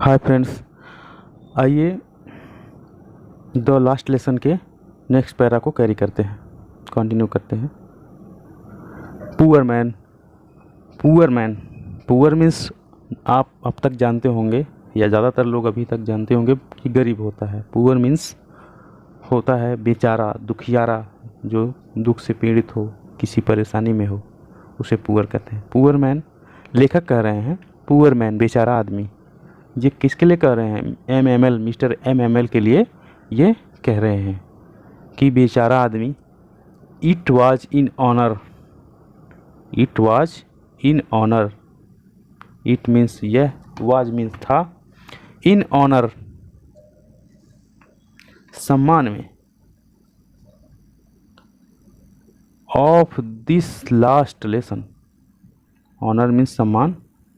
Hi friends, आइए the last lesson के next para को कैरी करते हैं, कंटिन्यू करते हैं। Poor man, poor man, poor means आप अब तक जानते होंगे या ज़्यादातर लोग अभी तक जानते होंगे कि गरीब होता है। पुअर मीन्स होता है बेचारा, दुखियारा, जो दुख से पीड़ित हो, किसी परेशानी में हो, उसे पुअर कहते हैं। पुअर मैन, लेखक कह रहे हैं पुअर मैन, बेचारा आदमी। ये किसके लिए कह रहे हैं? MML, मिस्टर MML के लिए ये कह रहे हैं कि बेचारा आदमी। It was in honour, it was in honour, it means यह, वाज मीन्स था, इन ऑनर सम्मान में, of this last lesson, honour means सम्मान,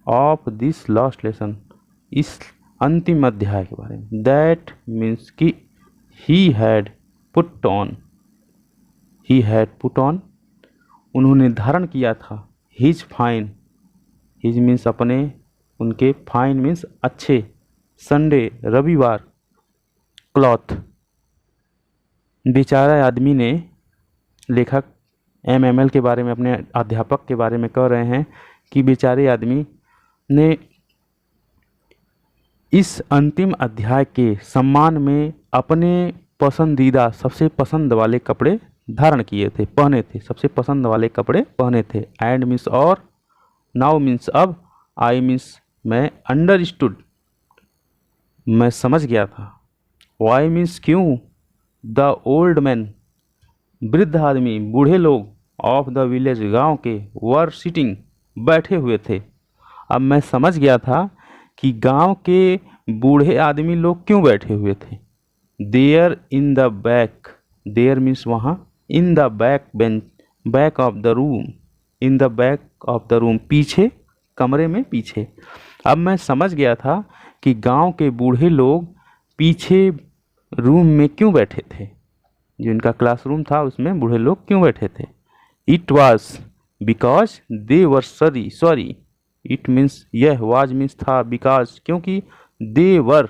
ऑफ दिस लास्ट लेसन, इस अंतिम अध्याय के बारे में। दैट मीन्स कि he had put on, he had put on, उन्होंने धारण किया था, हिज फाइन, हिज मीन्स अपने, उनके, फाइन मीन्स अच्छे, संडे रविवार, क्लॉथ। बेचारा आदमी ने, लेखक MML के बारे में, अपने अध्यापक के बारे में कह रहे हैं कि बेचारे आदमी ने इस अंतिम अध्याय के सम्मान में अपने पसंदीदा, सबसे पसंद वाले कपड़े धारण किए थे, पहने थे, सबसे पसंद वाले कपड़े पहने थे। एंड मीन्स और, नाउ मीन्स अब, आई मीन्स मैं, अंडरस्टूड मैं समझ गया था, वाई मीन्स क्यों, द ओल्ड मैन वृद्ध आदमी, बूढ़े लोग, ऑफ द विलेज गांव के, वर सिटिंग बैठे हुए थे। अब मैं समझ गया था कि गांव के बूढ़े आदमी लोग क्यों बैठे हुए थे। There in the back, there means वहाँ, in the back bench, back of the room, in the back of the room, पीछे, कमरे में पीछे। अब मैं समझ गया था कि गांव के बूढ़े लोग पीछे रूम में क्यों बैठे थे, जो इनका क्लासरूम था उसमें बूढ़े लोग क्यों बैठे थे। It was because they were sorry, it means यह, वाज मीन्स था, बिकॉज क्योंकि, दे वर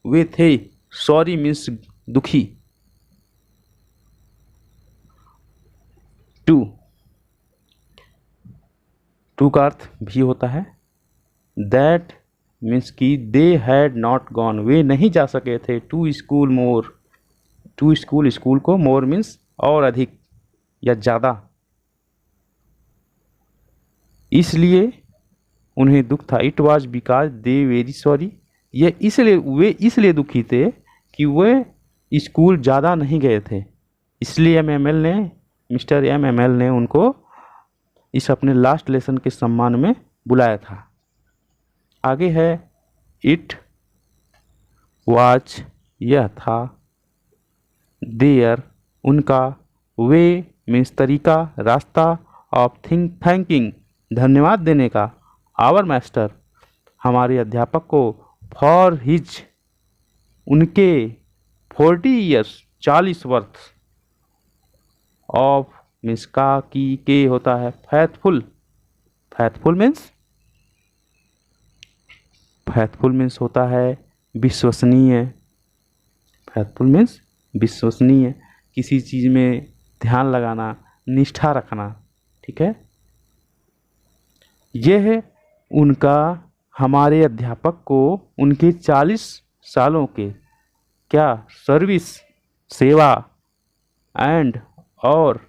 वे थे, सॉरी मीन्स दुखी, टू, टू का अर्थ भी होता है। दैट मीन्स कि दे हैड नॉट गॉन, वे नहीं जा सके थे, to school more, to school, school को, मोर मीन्स और अधिक या ज़्यादा, इसलिए उन्हें दुख था। It was because they very sorry, ये इसलिए, वे इसलिए दुखी थे कि वे स्कूल ज़्यादा नहीं गए थे, इसलिए MML ने, मिस्टर MML ने उनको इस अपने लास्ट लेसन के सम्मान में बुलाया था। आगे है, इट वाज यह था, देयर उनका, वे मीन्स तरीका, रास्ता, ऑफ थैंकिंग धन्यवाद देने का, आवर मास्टर हमारे अध्यापक को, फॉर हिज उनके, 40 ईयर्स 40 वर्ष, ऑफ मीन्स का, की, के होता है, faithful, faithful means, faithful means होता है विश्वसनीय, फैथफुल मीन्स विश्वसनीय, किसी चीज़ में ध्यान लगाना, निष्ठा रखना, ठीक है। यह है उनका, हमारे अध्यापक को, उनके 40 सालों के क्या, सर्विस, सेवा, एंड और,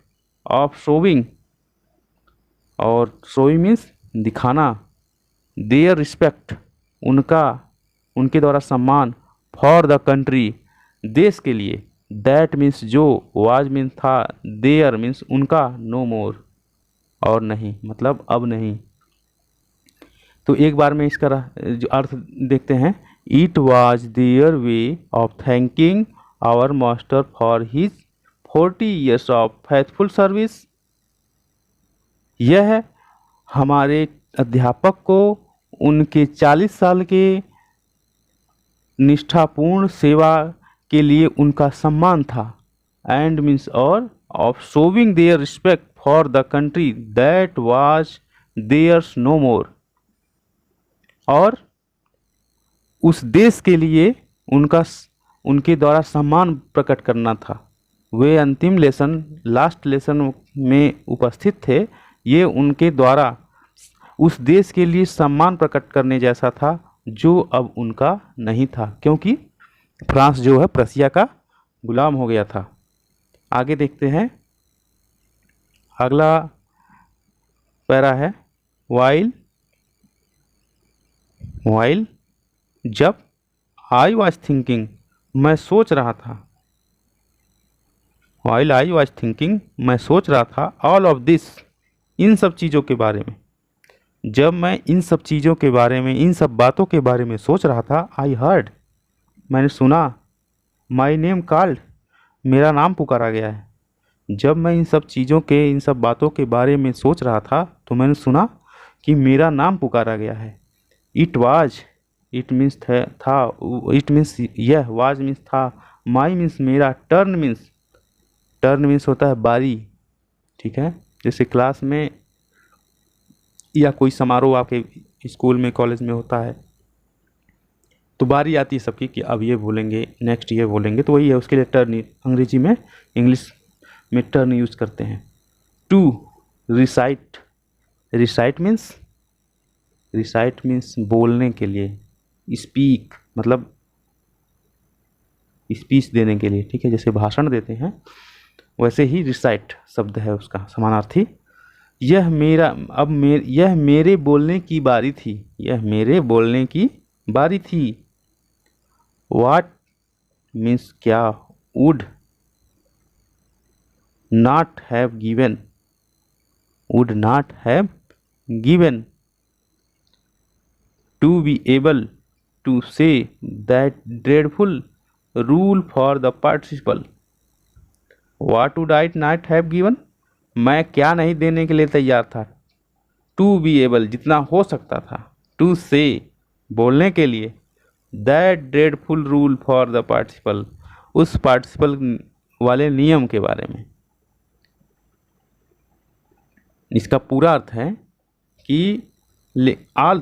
ऑफ शोविंग, और शोइंग मीन्स दिखाना, देयर रिस्पेक्ट उनका, उनके द्वारा सम्मान, फॉर द कंट्री देश के लिए, दैट मीन्स जो, वाज मीन्स था, देयर मीन्स उनका, नो मोर और नहीं, मतलब अब नहीं। तो एक बार में इसका जो अर्थ देखते हैं, it was their way of thanking our master for his 40 years of faithful service, यह हमारे अध्यापक को उनके 40 साल के निष्ठापूर्ण सेवा के लिए उनका सम्मान था, एंड मीन्स और, of showing their respect for the country that was theirs no more, और उस देश के लिए उनके द्वारा सम्मान प्रकट करना था। वे अंतिम लेसन, लास्ट लेसन में उपस्थित थे। ये उनके द्वारा उस देश के लिए सम्मान प्रकट करने जैसा था जो अब उनका नहीं था, क्योंकि फ्रांस जो है प्रसिया का गुलाम हो गया था। आगे देखते हैं, अगला पैरा है वाइल जब आई वॉज थिंकिंग, मैं सोच रहा था। वाइल आई वॉज थिंकिंग, मैं सोच रहा था। ऑल ऑफ दिस, इन सब चीज़ों के बारे में। जब मैं इन सब चीज़ों के बारे में, इन सब बातों के बारे में सोच रहा था, आई हर्ड, मैंने सुना। माई नेम कॉल्ड, मेरा नाम पुकारा गया है। जब मैं इन सब चीज़ों के, इन सब बातों के बारे में सोच रहा था तो मैंने सुना कि मेरा नाम पुकारा गया है। इट वाज, इट मीन्स था, इट मीन्स यह, वाज मीन्स था, माई मीन्स मेरा, टर्न मीन्स होता है बारी। ठीक है, जैसे क्लास में या कोई समारोह आपके स्कूल में, कॉलेज में होता है तो बारी आती है सबकी कि अब ये बोलेंगे, नेक्स्ट ये बोलेंगे, तो वही है, उसके लिए टर्न, अंग्रेजी में, इंग्लिश में टर्न यूज करते हैं। टू रिसाइट, रिसाइट मीन्स बोलने के लिए। स्पीक मतलब स्पीच देने के लिए। ठीक है, जैसे भाषण देते हैं वैसे ही रिसाइट शब्द है उसका समानार्थी। यह मेरे बोलने की बारी थी, यह मेरे बोलने की बारी थी। वाट मीन्स क्या, would not have given, would not have given. To be able to say that dreadful rule for the participle. What would I not have given, मैं क्या नहीं देने के लिए तैयार था। टू बी एबल, जितना हो सकता था। टू से, बोलने के लिए। That dreadful rule for the participle, उस पार्टिसिपल वाले नियम के बारे में। इसका पूरा अर्थ है कि ऑल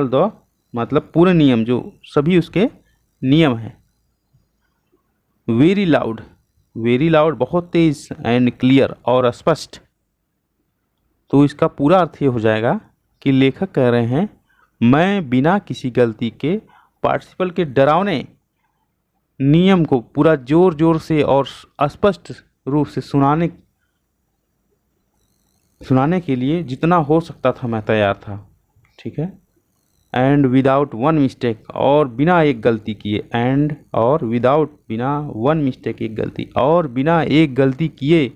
द मतलब पूरे नियम, जो सभी उसके नियम हैं। वेरी लाउड बहुत तेज, एंड क्लियर और स्पष्ट। तो इसका पूरा अर्थ ये हो जाएगा कि लेखक कह रहे हैं मैं बिना किसी गलती के पार्टिसिपल के डरावने नियम को पूरा जोर जोर से और स्पष्ट रूप से सुनाने के लिए जितना हो सकता था मैं तैयार था। ठीक है, एंड विदाउट वन मिस्टेक, और बिना एक गलती किए। एंड और विदाउट, बिना, वन मिस्टेक एक गलती, और बिना एक गलती किए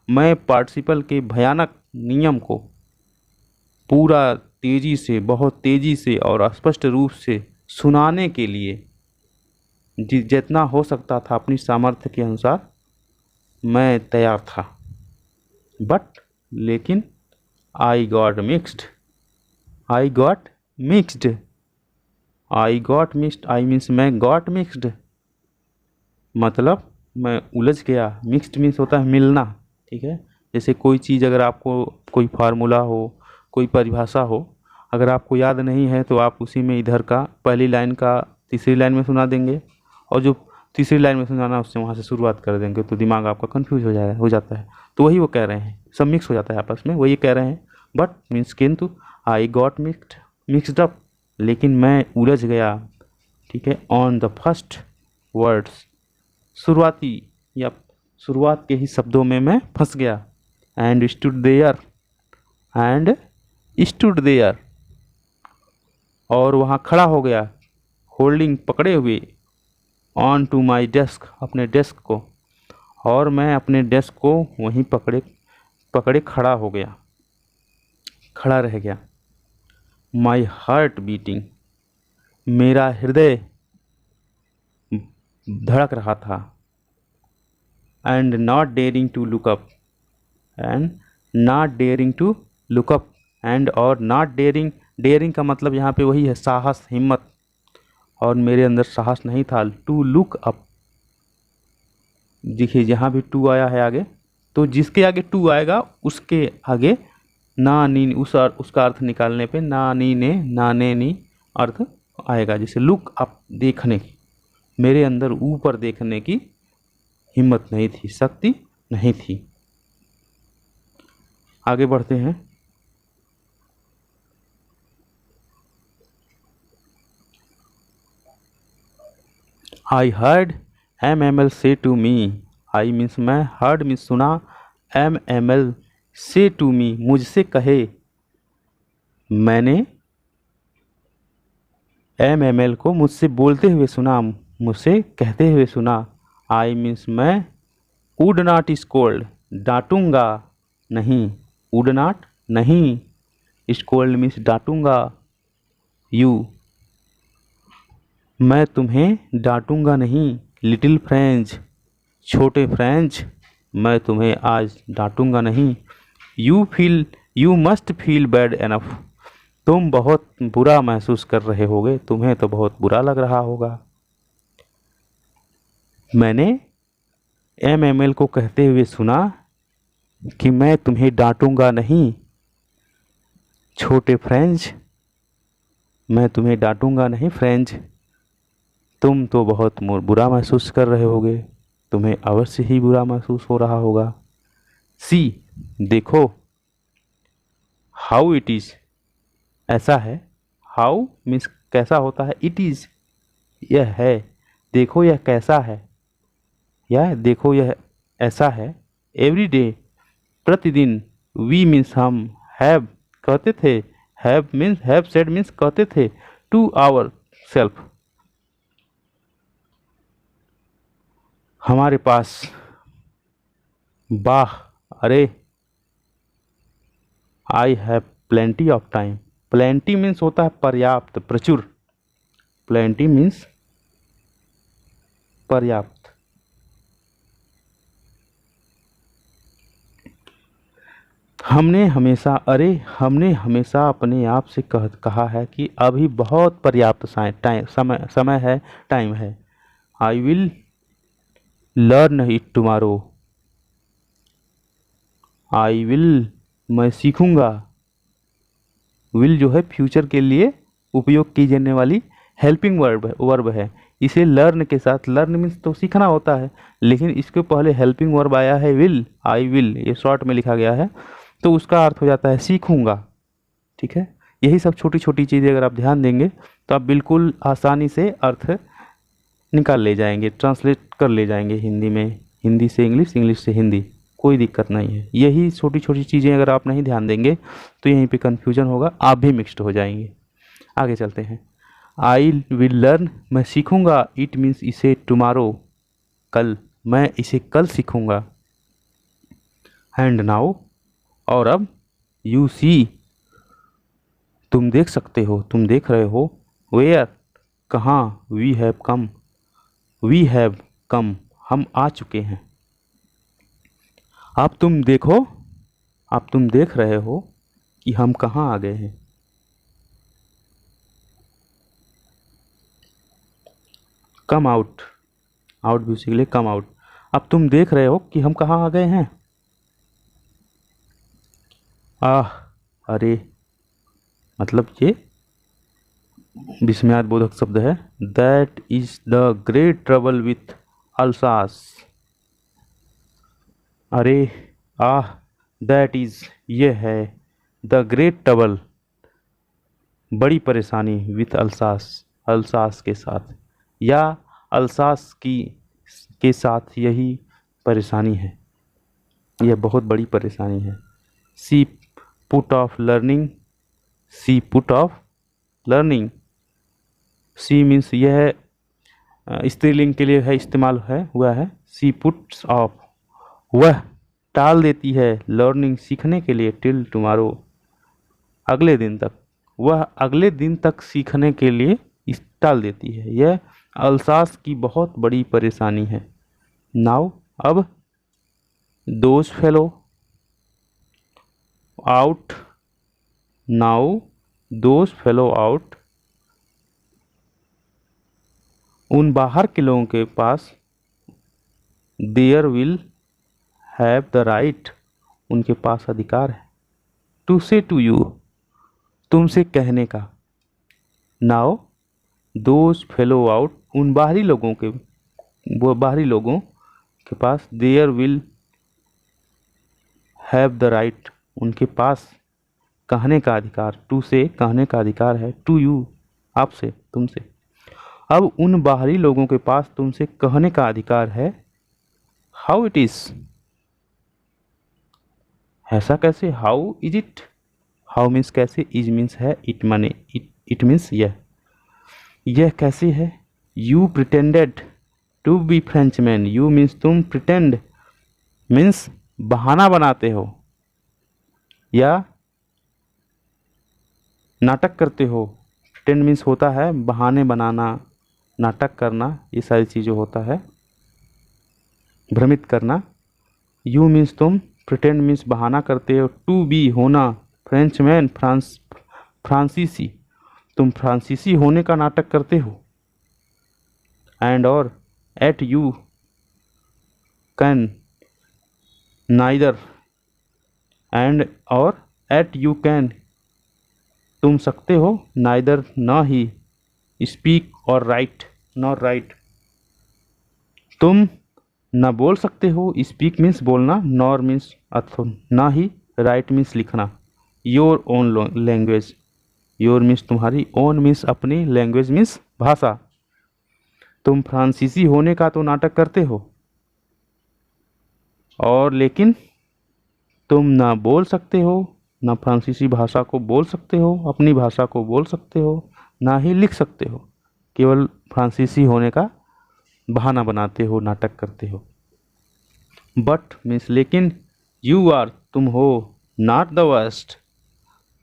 मैं पार्टिसिपल के भयानक नियम को पूरा तेजी से, बहुत तेजी से और स्पष्ट रूप से सुनाने के लिए जितना हो सकता था अपनी सामर्थ्य के अनुसार मैं तैयार था। बट लेकिन I got mixed, I means मैं गॉट मिक्स्ड, मतलब मैं उलझ गया। मिक्स्ड मीन्स होता है मिलना। ठीक है, जैसे कोई चीज़, अगर आपको कोई फार्मूला हो, कोई परिभाषा हो, अगर आपको याद नहीं है तो आप उसी में इधर का पहली लाइन का तीसरी लाइन में सुना देंगे, और जो तीसरी लाइन में सुनाना उससे वहाँ से शुरुआत कर देंगे, तो दिमाग आपका कंफ्यूज हो जाता है। तो वही वो कह रहे हैं, सब मिक्स हो जाता है आपस में, वही कह रहे हैं। बट मीन्स किंतु, आई गॉट मिक्सड अप, लेकिन मैं उलझ गया। ठीक है, ऑन द फर्स्ट वर्ड्स, शुरुआती या शुरुआत के ही शब्दों में मैं फंस गया। एंड स्टूड देयर, और वहाँ खड़ा हो गया। होल्डिंग, पकड़े हुए। ऑन टू माई डेस्क, अपने डेस्क को, और मैं अपने डेस्क को वहीं पकड़े खड़ा हो गया, खड़ा रह गया। माई हार्ट बीटिंग, मेरा हृदय धड़क रहा था। And not daring to look up, and और नॉट डेयरिंग का मतलब यहाँ पे वही है, साहस, हिम्मत, और मेरे अंदर साहस नहीं था टू लुक अप। देखिए जहाँ भी टू आया है आगे, तो जिसके आगे टू आएगा उसके आगे ना नी, उसका अर्थ निकालने पे ना नी ने, ना ने नी अर्थ आएगा, जैसे लुक अप, देखने की, मेरे अंदर ऊपर देखने की हिम्मत नहीं थी, शक्ति नहीं थी। आगे बढ़ते हैं। आई हर्ड MML से टू मी, आई मीन्स मैं, हर्ड मीन्स सुना, MML से टू मी मुझसे कहे, मैंने MML को मुझसे बोलते हुए सुना, मुझसे कहते हुए सुना। आई मीन्स मैं, वुड नॉट स्कोल्ड डांटूंगा नहीं, वुड नॉट नहीं, स्कोल्ड मीन्स डांटूंगा, यू मैं तुम्हें डांटूंगा नहीं, लिटिल फ्रेंच छोटे फ्रेंच मैं तुम्हें आज डांटूंगा नहीं। You must feel bad enough, तुम बहुत बुरा महसूस कर रहे होगे, तुम्हें तो बहुत बुरा लग रहा होगा। मैंने MML को कहते हुए सुना कि मैं तुम्हें डांटूंगा नहीं, छोटे फ्रेंच मैं तुम्हें डांटूंगा नहीं, फ्रेंच तुम तो बहुत बुरा महसूस कर रहे होगे, तुम्हें अवश्य ही बुरा महसूस हो रहा होगा। सी देखो, हाउ इट इज़ ऐसा है, हाउ मीन्स कैसा होता है, इट इज़ यह है, देखो यह कैसा है, यह देखो यह ऐसा है। एवरी डे प्रतिदिन, वी मीन्स हम, हैव कहते थे, हैव सेड मीन्स कहते थे, टू आवर सेल्फ हमारे पास, वाह अरे, I have plenty of time, plenty means होता है पर्याप्त, प्रचुर, प्लेंटी मीन्स पर्याप्त। हमने हमेशा अपने आप से कहा है कि अभी बहुत पर्याप्त समय है, टाइम है। I will learn it tomorrow, I will मैं सीखूंगा, विल जो है फ्यूचर के लिए उपयोग की जाने वाली हेल्पिंग वर्ब है। इसे लर्न के साथ, लर्न मीन्स तो सीखना होता है, लेकिन इसके पहले हेल्पिंग वर्ब आया है विल, आई विल, ये शॉर्ट में लिखा गया है, तो उसका अर्थ हो जाता है सीखूंगा। ठीक है, यही सब छोटी छोटी चीज़ें अगर आप ध्यान देंगे तो आप बिल्कुल आसानी से अर्थ निकाल ले जाएंगे, ट्रांसलेट कर ले जाएंगे हिंदी में, हिंदी से इंग्लिश, इंग्लिश से हिंदी, कोई दिक्कत नहीं है। यही छोटी छोटी चीज़ें अगर आप नहीं ध्यान देंगे तो यहीं पे कन्फ्यूजन होगा, आप भी मिक्स्ड हो जाएंगे। आगे चलते हैं। आई विल लर्न मैं सीखूंगा, इट मीन्स इसे, टुमारो कल, मैं इसे कल सीखूंगा। एंड नाउ और अब, यू सी तुम देख सकते हो, तुम देख रहे हो, वेयर कहाँ, वी हैव कम हम आ चुके हैं। अब तुम देखो, अब तुम देख रहे हो कि हम कहाँ आ गए हैं। कम आउट, आउट भी उसी के लिए, कम आउट। अब तुम देख रहे हो कि हम कहाँ आ गए हैं। आह अरे, मतलब ये विस्मयाद बोधक शब्द है। That is the great trouble with Alsace, अरे आह, दैट इज ये है, द ग्रेट ट्रबल बड़ी परेशानी, विथ अल्सास अल्सास के साथ, या अल्सास की के साथ यही परेशानी है, यह बहुत बड़ी परेशानी है। She put off learning, she put off learning, she means यह स्त्रीलिंग के लिए है, इस्तेमाल है हुआ है। सी पुट्स ऑफ वह टाल देती है, लर्निंग सीखने के लिए, टिल टुमारो अगले दिन तक, वह अगले दिन तक सीखने के लिए टाल देती है, यह अल्सास की बहुत बड़ी परेशानी है। नाउ अब, those fellow out, now those fellow out उन बाहर के लोगों के पास, there will have the right उनके पास अधिकार है, टू से टू यू तुमसे कहने का। नाउ दोज फेलो आउट, उन बाहरी लोगों के, वो बाहरी लोगों के पास, there will have the right, उनके पास कहने का अधिकार, टू से कहने का अधिकार है, टू यू, आपसे, तुमसे। अब उन बाहरी लोगों के पास तुमसे कहने का अधिकार है। हाउ इट इज, ऐसा कैसे, how is it, how means कैसे, इज मीन्स है, इट माने इट मीन्स यह कैसे है। You pretended to be Frenchman, you means तुम, प्रिटेंड मीन्स बहाना बनाते हो या नाटक करते हो। प्रिटेंड मीन्स होता है बहाने बनाना, नाटक करना, ये सारी चीज़ें होता है, भ्रमित करना। यू मीन्स तुम, प्रिटेंड मीन्स बहाना करते हो, टू बी होना, फ्रेंचमैन फ्रांसीसी, तुम फ्रांसीसी होने का नाटक करते हो। एंड और yet you can neither, and और एट यू कैन, तुम सकते हो, नाइदर न ही, स्पीक और राइट नॉर राइट, तुम न बोल सकते हो, स्पीक मीन्स बोलना, नॉर मीन्स अथवा ना ही, राइट मीन्स लिखना। Your own language, your means तुम्हारी, ओन मीन्स अपनी, लैंग्वेज मीन्स भाषा। तुम फ्रांसीसी होने का तो नाटक करते हो और लेकिन तुम ना बोल सकते हो, ना फ्रांसीसी भाषा को बोल सकते हो, अपनी भाषा को बोल सकते हो, ना ही लिख सकते हो, केवल फ्रांसीसी होने का बहाना बनाते हो, नाटक करते हो। बट मीन्स लेकिन, यू आर तुम हो, नॉट द वर्स्ट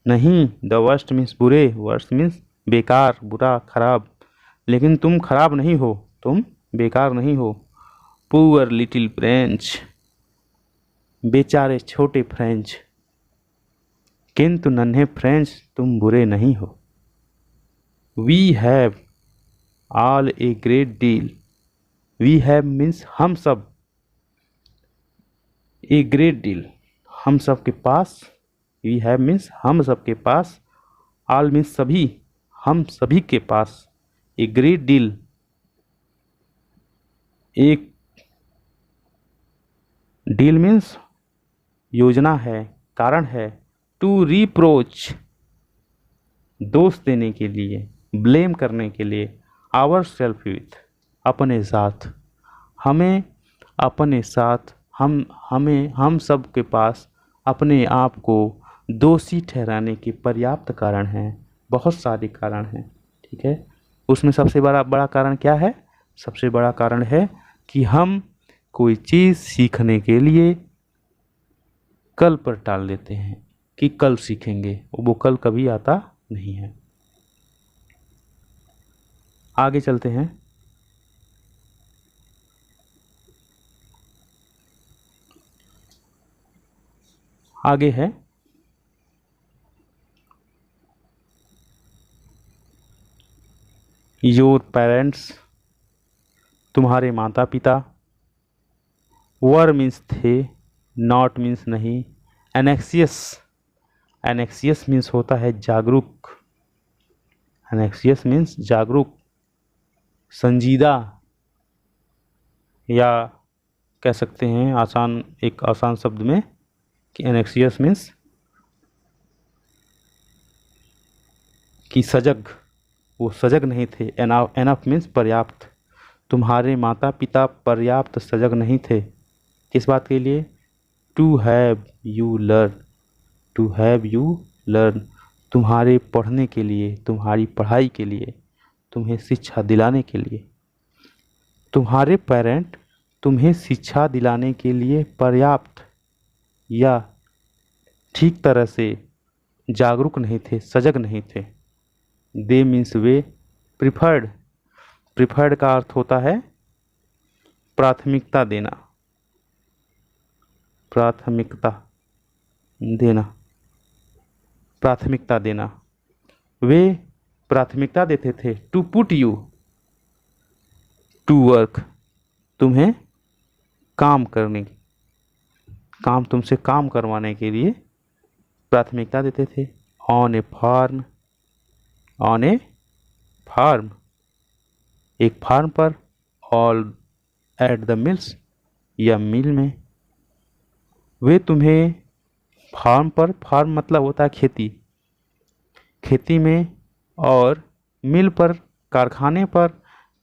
नहीं, द वर्स्ट मीन्स बुरे, वर्स्ट मीन्स बेकार, बुरा, खराब, लेकिन तुम खराब नहीं हो, तुम बेकार नहीं हो। पुअर लिटिल फ्रेंच, बेचारे छोटे फ्रेंच, किंतु नन्हे फ्रेंच तुम बुरे नहीं हो। We have all a great deal, we have means हम सब, ए ग्रेट डील हम सब के पास, वी हैव मीन्स हम सब के पास, ऑल मीन्स सभी, हम सभी के पास, ए ग्रेट डील एक, डील मीन्स योजना है, कारण है, टू रिप्रोच दोष देने के लिए, ब्लेम करने के लिए, आवर सेल्फ विथ अपने साथ, हमें अपने साथ, हम सब के पास अपने आप को दोषी ठहराने के पर्याप्त कारण हैं, बहुत सारे कारण हैं, ठीक है। उसमें सबसे बड़ा कारण क्या है, सबसे बड़ा कारण है कि हम कोई चीज़ सीखने के लिए कल पर टाल देते हैं कि कल सीखेंगे, वो कल कभी आता नहीं है। आगे चलते हैं। आगे है योर पेरेंट्स, तुम्हारे माता पिता, वर मीन्स थे, नॉट मीन्स नहीं, एनेक्सियस, एनेक्सियस मीन्स होता है जागरूक, एनेक्सियस मीन्स जागरूक, संजीदा, या कह सकते हैं आसान, एक आसान शब्द में कि एनेक्सियस मीन्स कि सजग, वो सजग नहीं थे। एनफ मीन्स पर्याप्त, तुम्हारे माता पिता पर्याप्त सजग नहीं थे, किस बात के लिए, to have you learn, to have you learn, तुम्हारे पढ़ने के लिए, तुम्हारी पढ़ाई के लिए, तुम्हें शिक्षा दिलाने के लिए। तुम्हारे पेरेंट तुम्हें शिक्षा दिलाने के लिए पर्याप्त या ठीक तरह से जागरूक नहीं थे, सजग नहीं थे। दे मीन्स वे, प्रिफर्ड, प्रिफर्ड का अर्थ होता है प्राथमिकता देना, प्राथमिकता देना, प्राथमिकता देना, वे प्राथमिकता देते थे, to put you to work, तुम्हें काम करने, काम तुमसे काम करवाने के लिए प्राथमिकता देते थे। On a farm, on a farm एक फार्म पर, ऑल एट द मिल्स या मिल में। वे तुम्हें फार्म पर, फार्म मतलब होता है खेती, खेती में, और मिल पर, कारखाने पर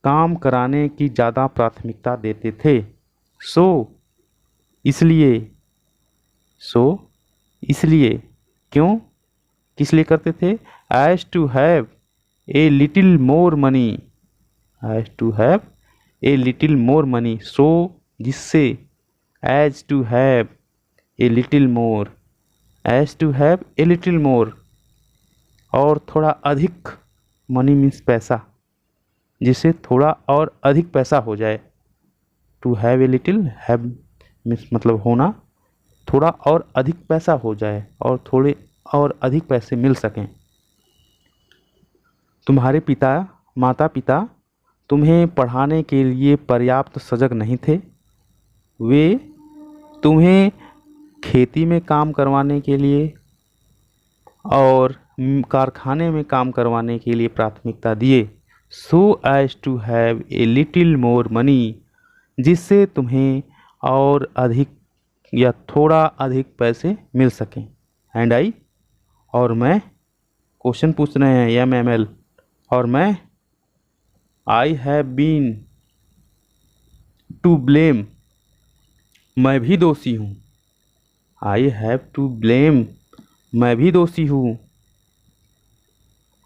काम कराने की ज़्यादा प्राथमिकता देते थे। सो इसलिए, सो इसलिए, क्यों, किस लिए करते थे? As to have a little more money, as to have a little more money, so जिससे, as to have a little more, as to have a little more, और थोड़ा अधिक, मनी मीन्स पैसा, जिससे थोड़ा और अधिक पैसा हो जाए। To have a little, have means मतलब होना, थोड़ा और अधिक पैसा हो जाए और थोड़े और अधिक पैसे मिल सकें। तुम्हारे पिता, माता पिता तुम्हें पढ़ाने के लिए पर्याप्त सजग नहीं थे। वे तुम्हें खेती में काम करवाने के लिए और कारखाने में काम करवाने के लिए प्राथमिकता दिए। So as to have a little more money, जिससे तुम्हें और अधिक या थोड़ा अधिक पैसे मिल सकें। एंड आई, और मैं, क्वेश्चन पूछ रहे हैं MML, और मैं, I have been to blame, मैं भी दोषी हूँ। आई हैव टू ब्लेम, मैं भी दोषी हूँ।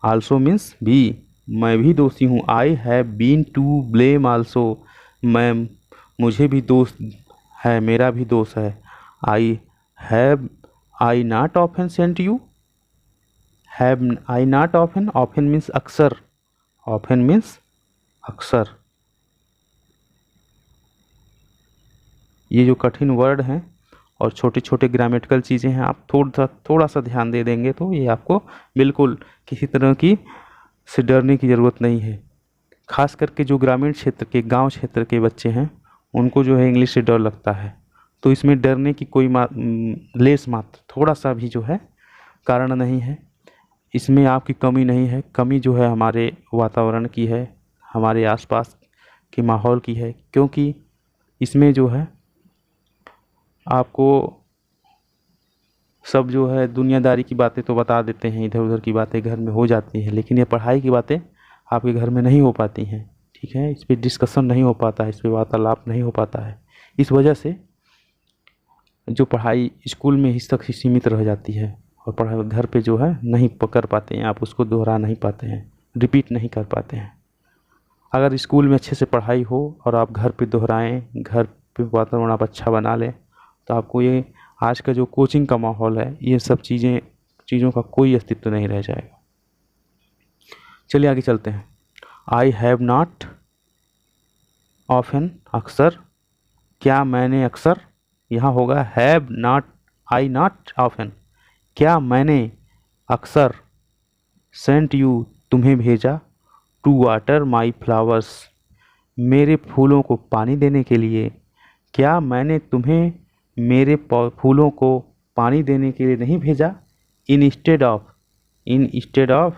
आल्सो मीन्स भी, मैं भी दोषी हूँ। I have been to blame also, मैं, मुझे भी दोष है, मेरा भी दोष है। I have I not often sent you, have I not often, often means अक्सर, ऑफन मीन्स अक्सर। ये जो कठिन वर्ड हैं और छोटे छोटे ग्रामेटिकल चीज़ें हैं, आप थोड़ा सा ध्यान दे देंगे तो ये आपको बिल्कुल किसी तरह की से डरने की ज़रूरत नहीं है। खास करके जो ग्रामीण क्षेत्र के, गांव क्षेत्र के बच्चे हैं, उनको जो है इंग्लिश से डर लगता है, तो इसमें डरने की कोई लेस मात्र थोड़ा सा भी जो है कारण नहीं है। इसमें आपकी कमी नहीं है, कमी जो है हमारे वातावरण की है, हमारे आसपास के माहौल की है, क्योंकि इसमें जो है आपको सब जो है दुनियादारी की बातें तो बता देते हैं, इधर उधर की बातें घर में हो जाती हैं, लेकिन ये पढ़ाई की बातें आपके घर में नहीं हो पाती हैं। ठीक है, इस पर डिस्कशन नहीं हो पाता है, इस पर वार्तालाप नहीं हो पाता है। इस वजह से जो पढ़ाई स्कूल में ही तक ही सीमित रह जाती है और पढ़ाई घर पे जो है नहीं पकड़ पाते हैं, आप उसको दोहरा नहीं पाते हैं, रिपीट नहीं कर पाते हैं। अगर स्कूल में अच्छे से पढ़ाई हो और आप घर पे दोहराएं, घर पे वातावरण आप अच्छा बना लें, तो आपको ये आज का जो कोचिंग का माहौल है, ये सब चीज़ों का कोई अस्तित्व नहीं रह जाएगा। चलिए आगे चलते हैं। आई हैव नॉट ऑफन, अक्सर, क्या मैंने अक्सर, यहाँ होगा have not, I not often, क्या मैंने अक्सर, सेंट यू, तुम्हें भेजा, टू वाटर माई फ्लावर्स, मेरे फूलों को पानी देने के लिए, क्या मैंने तुम्हें मेरे फूलों को पानी देने के लिए नहीं भेजा। Instead of, instead of,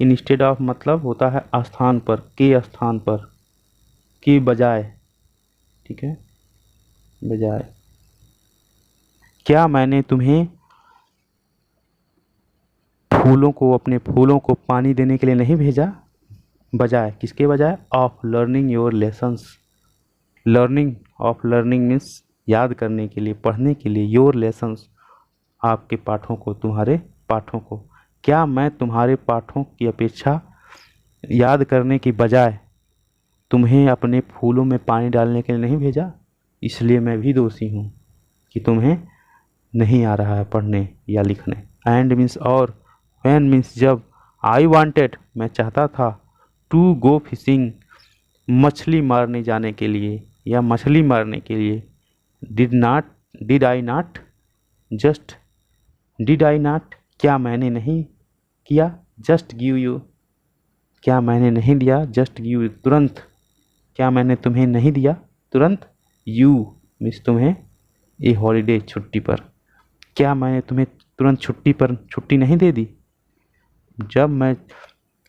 instead of मतलब होता है स्थान पर, के स्थान पर, के बजाय, ठीक है, बजाय। क्या मैंने तुम्हें फूलों को, अपने फूलों को पानी देने के लिए नहीं भेजा, बजाय, किसके बजाय, of learning your lessons, learning, of learning means याद करने के लिए, पढ़ने के लिए, योर लेसन्स, आपके पाठों को, तुम्हारे पाठों को। क्या मैं तुम्हारे पाठों की अपेक्षा याद करने की बजाय तुम्हें अपने फूलों में पानी डालने के लिए नहीं भेजा, इसलिए मैं भी दोषी हूँ कि तुम्हें नहीं आ रहा है पढ़ने या लिखने। एंड मीन्स और, व्हेन मीन्स जब, आई वांटेड, मैं चाहता था, टू गो फिशिंग, मछली मारने जाने के लिए या मछली मारने के लिए, did not, did I not, just, did I not, क्या मैंने नहीं किया, जस्ट गिव यू, क्या मैंने नहीं दिया, जस्ट गिव यू, तुरंत, क्या मैंने तुम्हें नहीं दिया तुरंत, यू मीन्स तुम्हें, ए हॉलीडे, छुट्टी पर, क्या मैंने तुम्हें तुरंत छुट्टी पर छुट्टी नहीं दे दी। जब मैं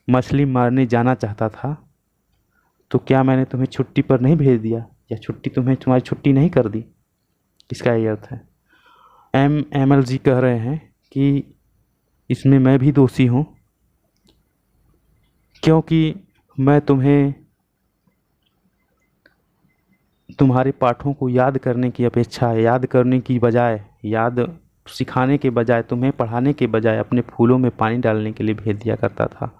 मछली मारने जाना चाहता था तो क्या मैंने तुम्हें छुट्टी पर नहीं भेज दिया, या छुट्टी तुम्हारी छुट्टी नहीं कर दी। इसका ये अर्थ है। ML जी कह रहे हैं कि इसमें मैं भी दोषी हूँ, क्योंकि मैं तुम्हें तुम्हारे पाठों को याद करने की अपेक्षा, याद करने की बजाय, याद सिखाने के बजाय, तुम्हें पढ़ाने के बजाय अपने फूलों में पानी डालने के लिए भेज दिया करता था।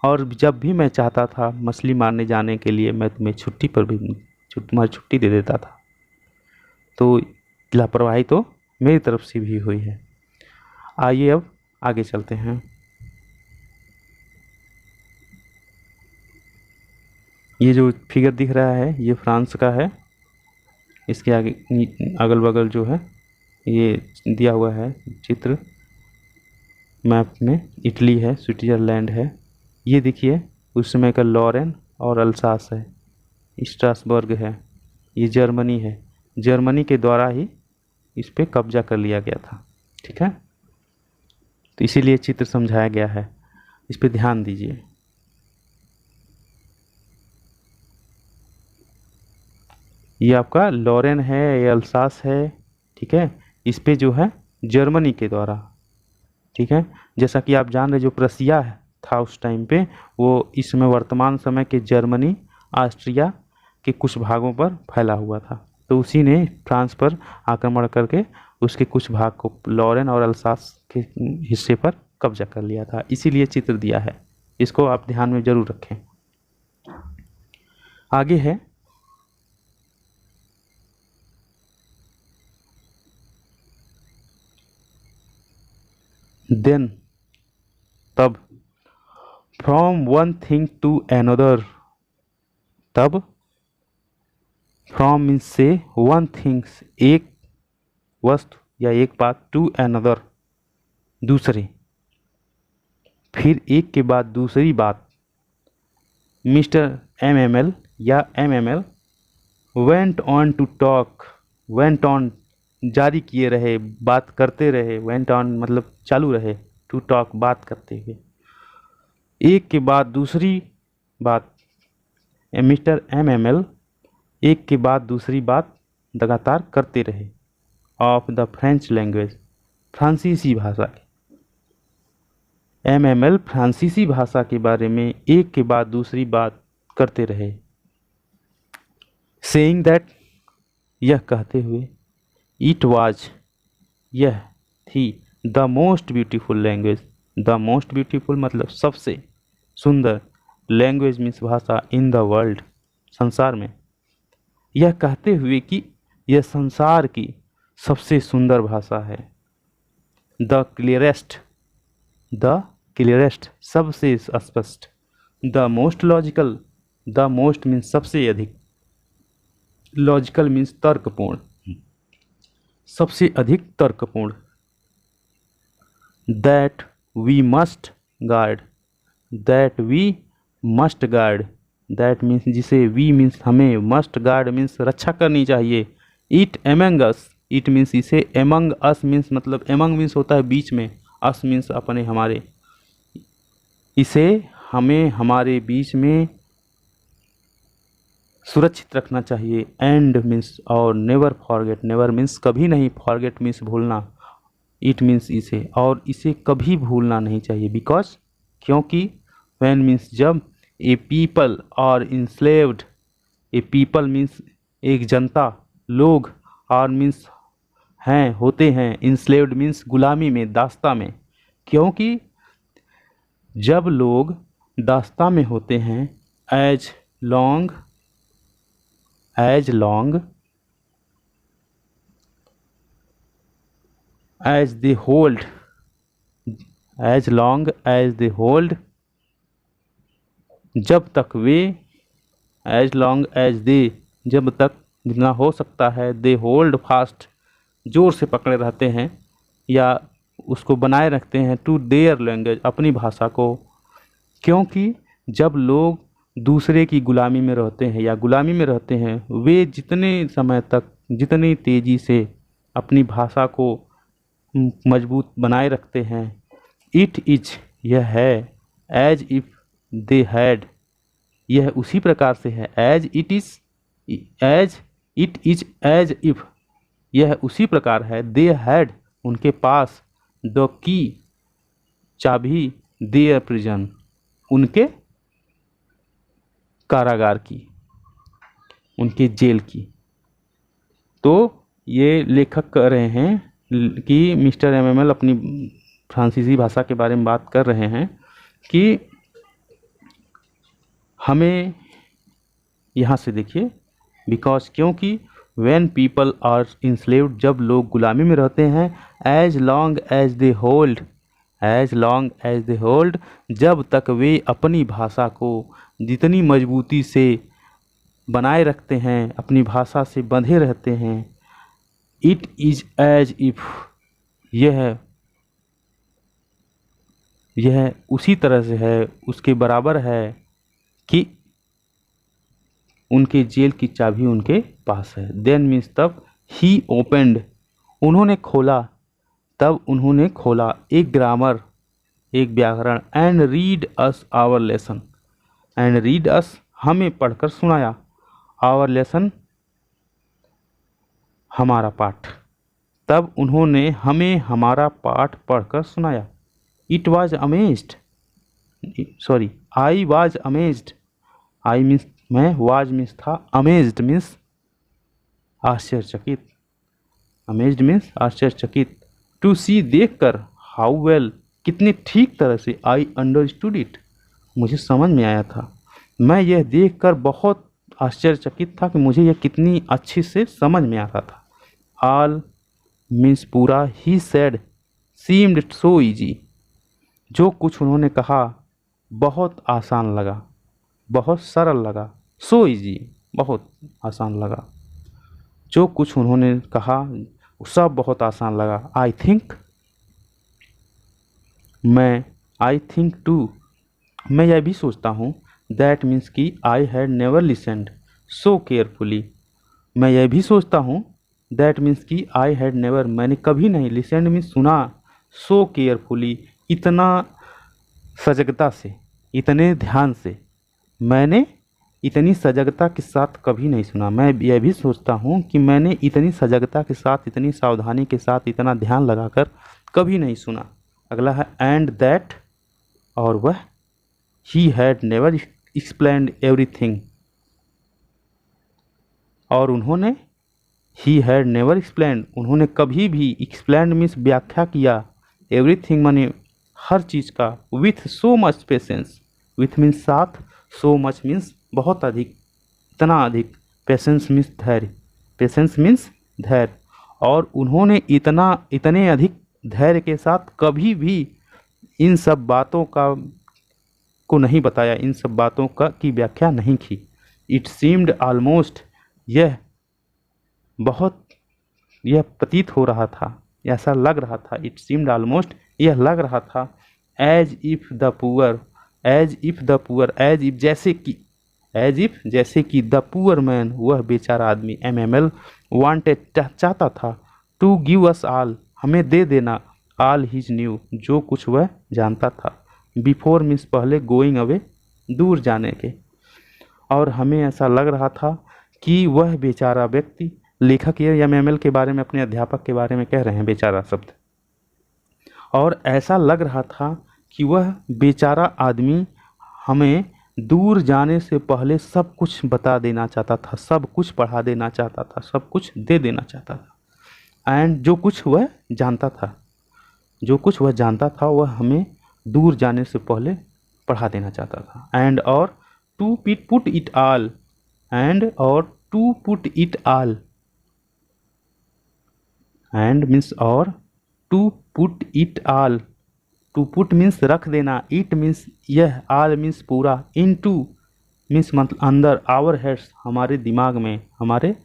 और जब भी मैं चाहता था मछली मारने जाने के लिए, मैं तुम्हें छुट्टी पर भी तुम्हारी छुट्टी दे देता था। तो लापरवाही तो मेरी तरफ से भी हुई है। आइए अब आगे चलते हैं। ये जो फिगर दिख रहा है ये फ्रांस का है। इसके आगे अगल बगल जो है ये दिया हुआ है चित्र मैप में, इटली है, स्विट्ज़रलैंड है। ये देखिए उस समय का लॉरेन और अल्सास है, स्ट्रासबर्ग है, ये जर्मनी है। जर्मनी के द्वारा ही इस पे कब्जा कर लिया गया था। ठीक है, तो इसीलिए चित्र समझाया गया है, इस पे ध्यान दीजिए। ये आपका लॉरेन है, ये अल्सास है। ठीक है, इस पे जो है जर्मनी के द्वारा, ठीक है, जैसा कि आप जान रहे जो प्रसिया था उस टाइम पे, वो इस समय वर्तमान समय के जर्मनी, ऑस्ट्रिया के कुछ भागों पर फैला हुआ था। तो उसी ने फ्रांस पर आक्रमण करके उसके कुछ भाग को, लॉरेन और अल्सास के हिस्से पर कब्जा कर लिया था। इसीलिए चित्र दिया है, इसको आप ध्यान में जरूर रखें। आगे है देन, तब, from one thing to another. तब, फ्रॉम मीन्स से, वन थिंग्स एक वस्तु या एक बात, टू अनदर दूसरे, फिर एक के बाद दूसरी बात। मिस्टर MML या MML went on to talk, went on जारी किए रहे, बात करते रहे, वेंट ऑन मतलब चालू रहे, टू टॉक बात करते हुए, एक के बाद दूसरी बात। मिस्टर MML एक के बाद दूसरी बात लगातार करते रहे। ऑफ द फ्रेंच लैंग्वेज, फ्रांसीसी भाषा की। MML फ्रांसीसी भाषा के बारे में एक के बाद दूसरी बात करते रहे। सेइंग दैट, यह कहते हुए, इट वाज, यह थी, the most beautiful language, the most beautiful मतलब सबसे सुंदर, लैंग्वेज मीन्स भाषा, इन द वर्ल्ड संसार में, यह कहते हुए कि यह संसार की सबसे सुंदर भाषा है। द क्लियरेस्ट, द क्लियरेस्ट सबसे स्पष्ट, the most logical, the most means सबसे अधिक, लॉजिकल मीन्स तर्कपूर्ण, सबसे अधिक तर्कपूर्ण। That we must guard, that we must guard, that means जिसे, वी मीन्स हमें, मस्ट गार्ड मीन्स रक्षा करनी चाहिए। It among us, it means इसे, एमंग अस मीन्स मतलब, एमंग मीन्स होता है बीच में, अस मीन्स अपने, हमारे, इसे हमें हमारे बीच में सुरक्षित रखना चाहिए। एंड मीन्स और, नेवर फॉरगेट, नेवर मीन्स कभी नहीं, फॉरगेट मीन्स भूलना, इट मीन्स इसे, और इसे कभी भूलना नहीं चाहिए। बिकॉज क्योंकि, व्हेन मीन्स जब, ए पीपल और इंस्लेव्ड, ए पीपल मीन्स एक जनता, लोग, और मीन्स हैं, होते हैं, इंस्लेव्ड मीन्स गुलामी में, दास्ता में। क्योंकि जब लोग दास्ता में होते हैं, as long as they hold, as long as they hold, जब तक वे, एज लॉन्ग एज दे जब तक जितना हो सकता है, दे होल्ड फास्ट जोर से पकड़े रहते हैं या उसको बनाए रखते हैं, टू देयर लैंग्वेज अपनी भाषा को। क्योंकि जब लोग दूसरे की गुलामी में रहते हैं या गुलामी में रहते हैं, वे जितने समय तक, जितनी तेज़ी से अपनी भाषा को मजबूत बनाए रखते हैं, इट इज यह है, एज इफ दे हैड, यह उसी प्रकार से है, as it is as if, यह उसी प्रकार है, दे हैड, उनके पास, द की, चाबी, देयर प्रिजन, उनके कारागार की, उनके जेल की। तो ये लेखक कह रहे हैं कि मिस्टर एमएमएल अपनी फ्रांसीसी भाषा के बारे में बात कर रहे हैं कि हमें यहाँ से देखिए, बिकॉज, क्योंकि व्हेन पीपल आर इंस्लेव्ड, जब लोग गुलामी में रहते हैं, as long as they hold, as long as they hold, जब तक वे अपनी भाषा को जितनी मजबूती से बनाए रखते हैं, अपनी भाषा से बंधे रहते हैं, इट इज एज इफ, यह उसी तरह से है, उसके बराबर है कि उनके जेल की चाबी उनके पास है। देन मीन्स तब, ही ओपेंड, उन्होंने खोला, तब उन्होंने खोला, एक ग्रामर, एक व्याकरण, and read us our lesson, and read us, हमें पढ़कर सुनाया, आवर लेसन, हमारा पाठ, तब उन्होंने हमें हमारा पाठ पढ़कर सुनाया। It was amazed, sorry, I was amazed, I means मैं, वाज मीन्स था, अमेज्ड मीन्स आश्चर्यचकित, अमेज्ड मीन्स आश्चर्यचकित, टू सी, देख कर, हाउ वेल, कितनी ठीक तरह से, आई अंडरस्टूड इट, मुझे समझ में आया था, मैं यह देख कर बहुत आश्चर्यचकित था कि मुझे यह कितनी अच्छी से समझ में आ रहा था। ऑल मीन्स पूरा, he said, seemed so easy, जो कुछ उन्होंने कहा बहुत आसान लगा, बहुत सरल लगा, सो ईजी, बहुत आसान लगा, जो कुछ उन्होंने कहा सब बहुत आसान लगा। आई थिंक, मैं, आई थिंक टू, मैं यह भी सोचता हूँ, दैट मीन्स कि I had never लिसेंड so carefully, मैं यह भी सोचता हूँ, दैट मीन्स कि आई हैड नेवर, मैंने कभी नहीं, लिसेंड मीन्स सुना, सो केयरफुली, इतना सजगता से, इतने ध्यान से, मैंने इतनी सजगता के साथ कभी नहीं सुना। मैं यह भी सोचता हूँ कि मैंने इतनी सजगता के साथ, इतनी सावधानी के साथ, इतना ध्यान लगाकर कभी नहीं सुना। अगला है एंड दैट, और वह, he had never explained everything, और उन्होंने, ही हैड नेवर एक्सप्लेन्ड, उन्होंने कभी भी, एक्सप्लेन्ड मीन्स व्याख्या किया, एवरीथिंग माने हर चीज़ का, with so much patience, with means साथ, सो मच मीन्स बहुत अधिक, इतना अधिक, पेशेंस मीन्स धैर्य, पेशेंस मीन्स धैर्य, और उन्होंने इतने अधिक धैर्य के साथ कभी भी इन सब बातों को नहीं बताया, इन सब बातों की व्याख्या नहीं की। इट सीम्ड ऑलमोस्ट, यह प्रतीत हो रहा था, ऐसा लग रहा था, इट सीम्ड ऑलमोस्ट, यह लग रहा था, as if the poor, as if the poor, as if जैसे कि, एज इफ जैसे कि, द पुअर मैन, वह बेचारा आदमी, एमएमएल, वांटेड चाहता था, टू गिव अस ऑल, हमें दे देना, ऑल हिज न्यू, जो कुछ वह जानता था, बिफोर मीन्स पहले, गोइंग अवे, दूर जाने के, और हमें ऐसा लग रहा था कि वह बेचारा व्यक्ति, लेखक ये एमएमएल के बारे में, अपने अध्यापक के बारे में कह रहे हैं बेचारा शब्द, और ऐसा लग रहा था कि वह बेचारा आदमी हमें दूर जाने से पहले सब कुछ बता देना चाहता था, सब कुछ पढ़ा देना चाहता था, सब कुछ दे देना चाहता था, एंड जो कुछ वह जानता था, जो कुछ वह जानता था वह हमें दूर जाने से पहले पढ़ा देना चाहता था। एंड और to put it all, and और to put it all, and means और, to put it all, to put means रख देना, इट मीन्स यह, ऑल मीन्स पूरा, इन टू मीन्स मतलब अंदर, आवर हेड्स, हमारे दिमाग में, हमारे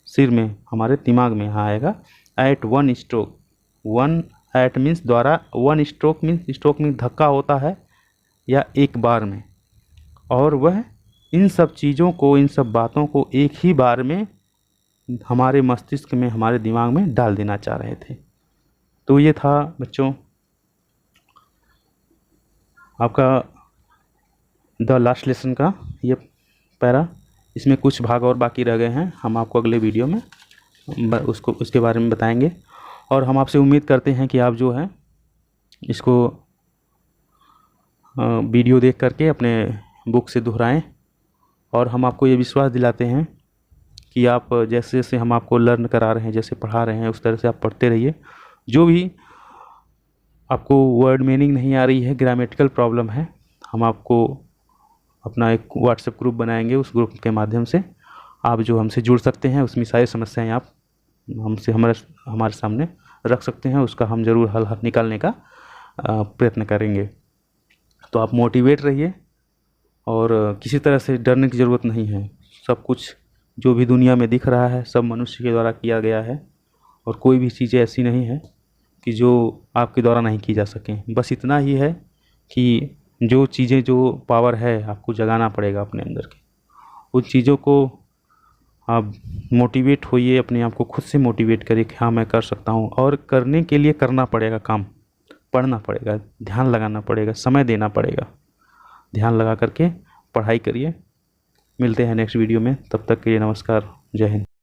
सिर में, हमारे दिमाग में यहाँ आएगा, at one stroke, one, at means द्वारा, वन स्ट्रोक मीन्स धक्का होता है या एक बार में, और वह इन सब चीज़ों को, इन सब बातों को एक ही बार में हमारे मस्तिष्क में, हमारे दिमाग में डाल देना चाह रहे थे। तो ये था बच्चों आपका द लास्ट लेसन का ये पैरा। इसमें कुछ भाग और बाकी रह गए हैं, हम आपको अगले वीडियो में उसके बारे में बताएंगे। और हम आपसे उम्मीद करते हैं कि आप जो है इसको वीडियो देख करके अपने बुक से दोहराएं। और हम आपको ये विश्वास दिलाते हैं कि आप जैसे जैसे हम आपको लर्न करा रहे हैं, जैसे पढ़ा रहे हैं, उस तरह से आप पढ़ते रहिए। जो भी आपको वर्ड मीनिंग नहीं आ रही है, ग्रामेटिकल प्रॉब्लम है, हम आपको अपना एक व्हाट्सएप ग्रुप बनाएंगे। उस ग्रुप के माध्यम से आप जो हमसे जुड़ सकते हैं, उसमें सारी समस्याएं आप हमसे हमारे सामने रख सकते हैं। उसका हम ज़रूर हल निकालने का प्रयत्न करेंगे। तो आप मोटिवेट रहिए और किसी तरह से डरने की ज़रूरत नहीं है। सब कुछ जो भी दुनिया में दिख रहा है सब मनुष्य के द्वारा किया गया है, और कोई भी चीज़ें ऐसी नहीं है कि जो आपके द्वारा नहीं की जा सकें। बस इतना ही है कि जो चीज़ें, जो पावर है, आपको जगाना पड़ेगा अपने अंदर की। उन चीज़ों को आप मोटिवेट होइए, अपने आप को खुद से मोटिवेट करिए कि हाँ मैं कर सकता हूँ। और करने के लिए करना पड़ेगा काम, पढ़ना पड़ेगा, ध्यान लगाना पड़ेगा, समय देना पड़ेगा। ध्यान लगा करके पढ़ाई करिए। मिलते हैं नेक्स्ट वीडियो में, तब तक के लिए नमस्कार, जय हिंद।